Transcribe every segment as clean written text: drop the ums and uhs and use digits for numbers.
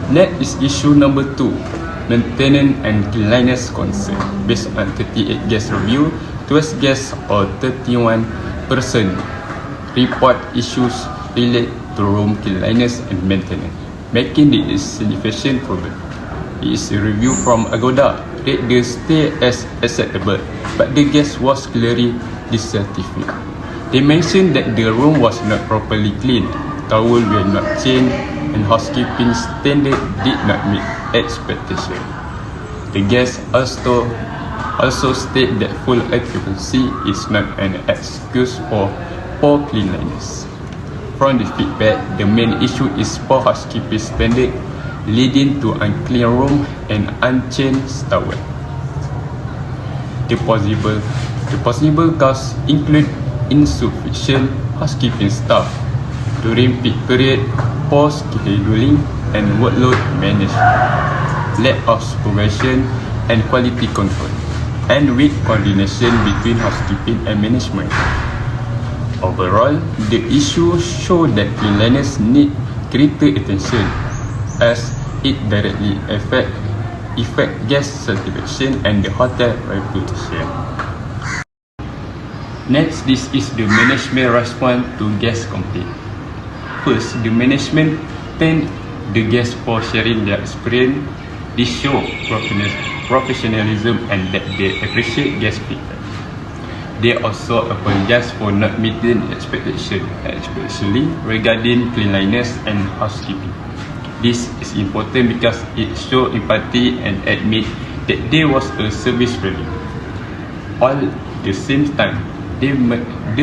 Next is issue number 2, maintenance and cleanliness concern. Based on 38 guest review, 12 guests or 31% report issues related to room cleanliness and maintenance, making it a significant problem. It is a review from Agoda rate the stay as acceptable, but the guest was clearly dissatisfied. They mentioned that the room was not properly cleaned, towels were not changed, and housekeeping standards did not meet expectations. The guests also state that full occupancy is not an excuse for poor cleanliness. From the feedback, the main issue is poor housekeeping standard, leading to unclean room and unchanged towel. The possible cause include insufficient housekeeping staff during peak period, poor scheduling and workload management, lack of supervision and quality control, and weak coordination between housekeeping and management. Overall, the issue shows that cleanliness needs greater attention as it directly affects guest satisfaction and the hotel reputation. Next, this is the management response to guest complaint. First, the management thanked the guests for sharing their experience. This shows professionalism and that they appreciate guest feedback. They also apologize for not meeting expectations, especially regarding cleanliness and housekeeping. This is important because it shows empathy and admit that there was a service failure. All at the same time, the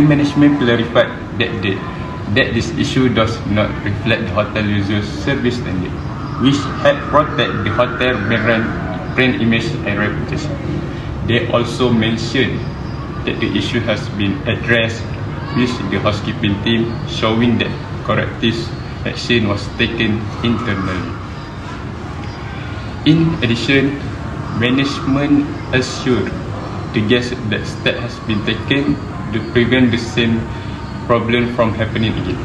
management clarified that this issue does not reflect the hotel user's service standard, which help protect the hotel brand image and reputation. They also mentioned that the issue has been addressed with the housekeeping team, showing that corrective action was taken internally. In addition, management assured the guests that steps has been taken to prevent the same problem from happening again.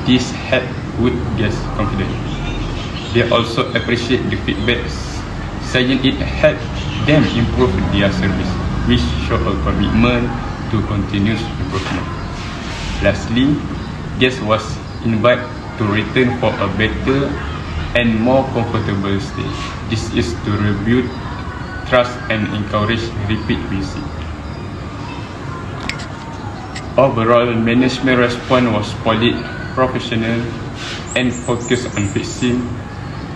This helped with guest confidence. They also appreciate the feedback, saying it helped them improve their service, which show a commitment to continuous improvement. Lastly, guests was invited to return for a better and more comfortable stay. This is to rebuild trust and encourage repeat visit. Overall, management response was solid, professional, and focused on fixing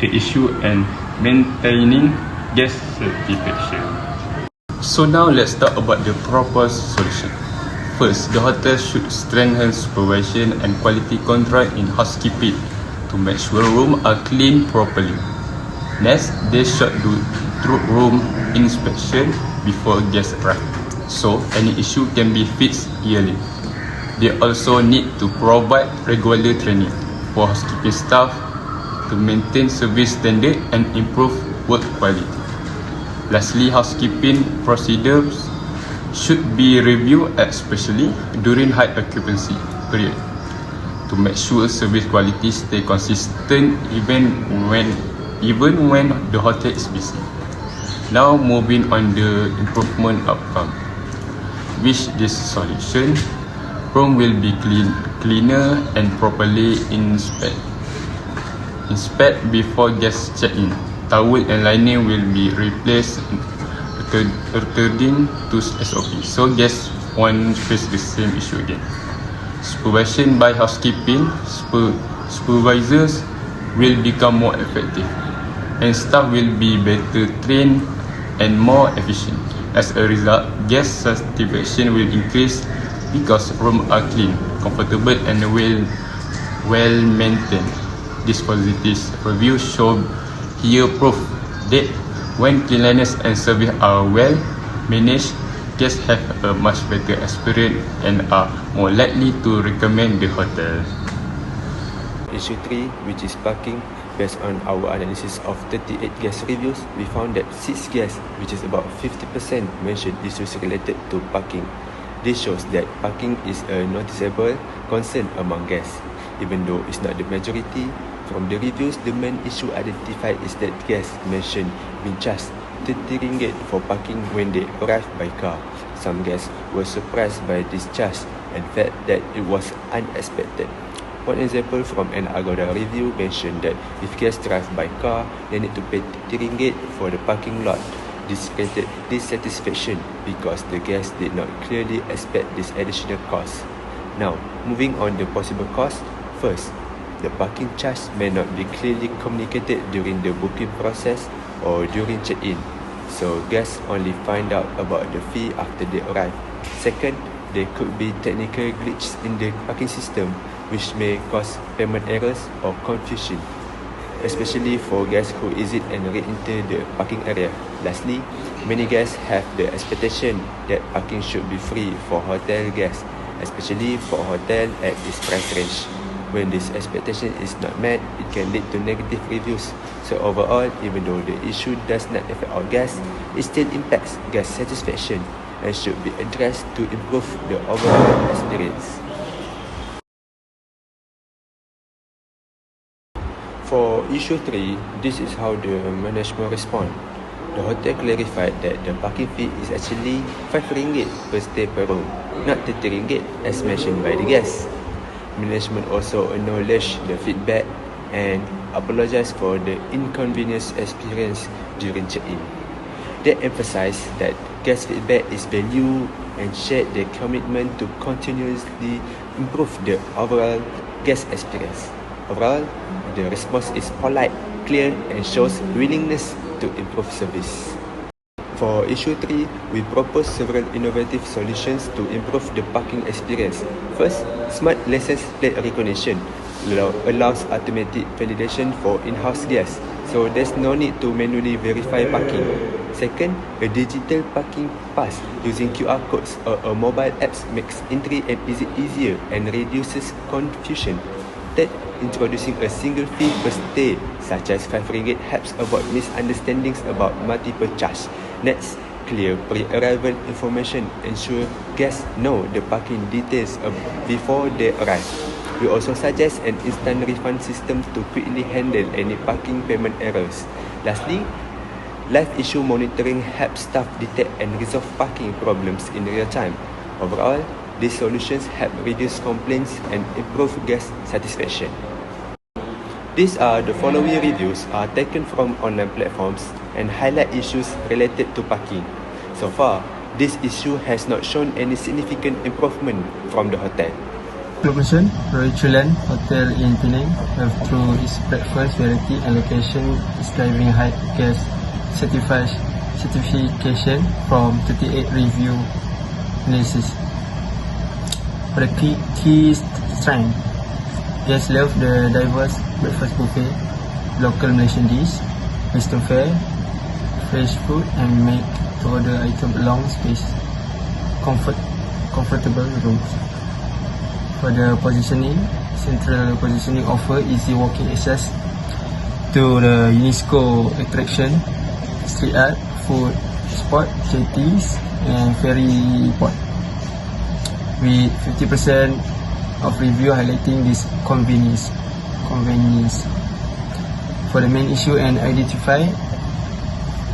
the issue and maintaining guest satisfaction. So now let's talk about the proposed solution. First, the hotel should strengthen supervision and quality control in housekeeping to make sure rooms are cleaned properly. Next, they should do through room inspection before guests arrive, so any issue can be fixed yearly. They also need to provide regular training for housekeeping staff to maintain service standard and improve work quality. Lastly, housekeeping procedures should be reviewed, especially during high occupancy period, to make sure service quality stay consistent even when the hotel is busy. Now moving on the improvement outcome. With this solution, room will be cleaner and properly inspect before guests check in. Towel and linen will be replaced according to SOP, so guests won't face the same issue again. Supervision by housekeeping supervisors will become more effective, and staff will be better trained and more efficient. As a result, guest satisfaction will increase because rooms are clean, comfortable, and well maintained. This positive review show here proof that when cleanliness and service are well managed, guests have a much better experience and are more likely to recommend the hotel. Issue 3, which is parking. Based on our analysis of 38 guest reviews, we found that 6 guests, which is about 50%, mentioned issues related to parking. This shows that parking is a noticeable concern among guests. Even though it's not the majority, From the reviews, the main issue identified is that guests mentioned being charged 30 ringgit for parking when they arrived by car. Some guests were surprised by this charge and felt that it was unexpected. One example from an Agoda review mentioned that if guests drive by car, they need to pay 30 ringgit for the parking lot. This created dissatisfaction because the guests did not clearly expect this additional cost. Now, moving on the possible cost. First, the parking charge may not be clearly communicated during the booking process or during check-in, so guests only find out about the fee after they arrive. Second, there could be technical glitches in the parking system which may cause payment errors or confusion, especially for guests who exit and re-enter the parking area. Lastly, many guests have the expectation that parking should be free for hotel guests, especially for hotel at this price range. When this expectation is not met, it can lead to negative reviews. So overall, even though the issue does not affect all guests, it still impacts guest satisfaction and should be addressed to improve the overall experience. For issue 3, this is how the management respond. The hotel clarified that the parking fee is actually 5 ringgit per stay per room, not 30 ringgit as mentioned by the guests. Management also acknowledged the feedback and apologized for the inconvenience experienced during check-in. They emphasized that guest feedback is valued and shared their commitment to continuously improve the overall guest experience. Overall, the response is polite, clear, and shows willingness to improve service. For issue 3, we propose several innovative solutions to improve the parking experience. First, smart license plate recognition allows automatic validation for in-house guests, so there's no need to manually verify parking. Second, a digital parking pass using QR codes or a mobile apps makes entry and exit easier and reduces confusion. Third, introducing a single fee per stay, such as 5 ringgit, helps avoid misunderstandings about multiple charges. Next, clear pre-arrival information ensure guests know the parking details before they arrive. We also suggest an instant refund system to quickly handle any parking payment errors. Lastly, live issue monitoring helps staff detect and resolve parking problems in real time. Overall, these solutions help reduce complaints and improve guest satisfaction. These are the following reviews are taken from online platforms and highlight issues related to parking. So far, this issue has not shown any significant improvement from the hotel. Location, Royale Chulan Hotel in Penang, through its breakfast variety and location is driving high guest certification from 38 review analysis. For the key strength, guests love the diverse breakfast buffet, local Malaysian dish, Western fare, fresh food, and make to order item along space, comfortable rooms. For the positioning, central positioning offer easy walking access to the UNESCO attraction, street art, food spot, jetties, and ferry port. With 50% of review highlighting this convenience. For the main issue and identify,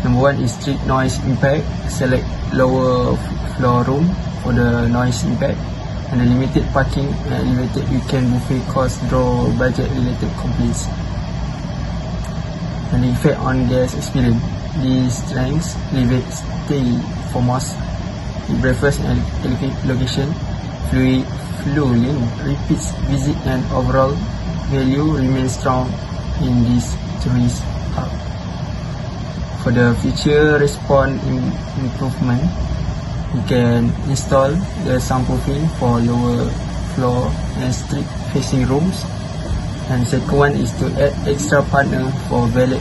number 1 is street noise impact. Select lower floor room for the noise impact, and the limited parking and elevated weekend buffet cost draw budget related complaints. And the effect on guest experience. These strengths elevate stay for most breakfast and location, flow lane, repeats visit, and overall value remains strong in this tourist hub. For the future response improvement, you can install the soundproofing for lower floor and street facing rooms. And second one is to add extra partner for valet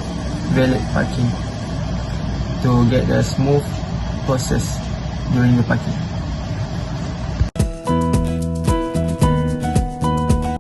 parking to get a smooth process during the parking.